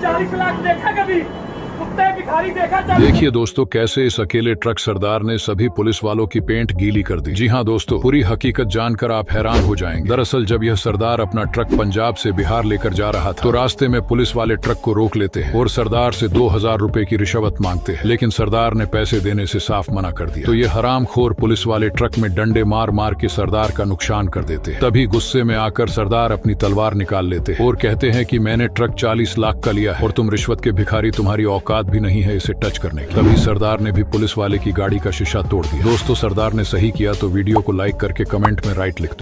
40 लाख देखा कभी? कुत्ते भिखारी देखा? देखिए दोस्तों, कैसे इस अकेले ट्रक सरदार ने सभी पुलिस वालों की पेंट गीली कर दी। जी हाँ दोस्तों, पूरी हकीकत जानकर आप हैरान हो जाएंगे। दरअसल जब यह सरदार अपना ट्रक पंजाब से बिहार लेकर जा रहा था तो रास्ते में पुलिस वाले ट्रक को रोक लेते हैं और सरदार से 2000 रुपए की रिश्वत मांगते हैं, लेकिन सरदार ने पैसे देने से साफ मना कर दिया। तो ये हरामखोर पुलिस वाले ट्रक में डंडे मार मार के सरदार का नुकसान कर देते हैं। तभी गुस्से में आकर सरदार अपनी तलवार निकाल लेते हैं और कहते हैं कि मैंने ट्रक 40 लाख का लिया है और तुम रिश्वत के भिखारी, तुम्हारी औकात भी नहीं है इसे टच करने की। तभी सरदार ने भी पुलिस वाले की गाड़ी का शीशा तोड़ दिया। दोस्तों, सरदार ने सही किया तो वीडियो को लाइक करके कमेंट में राइट लिख दो।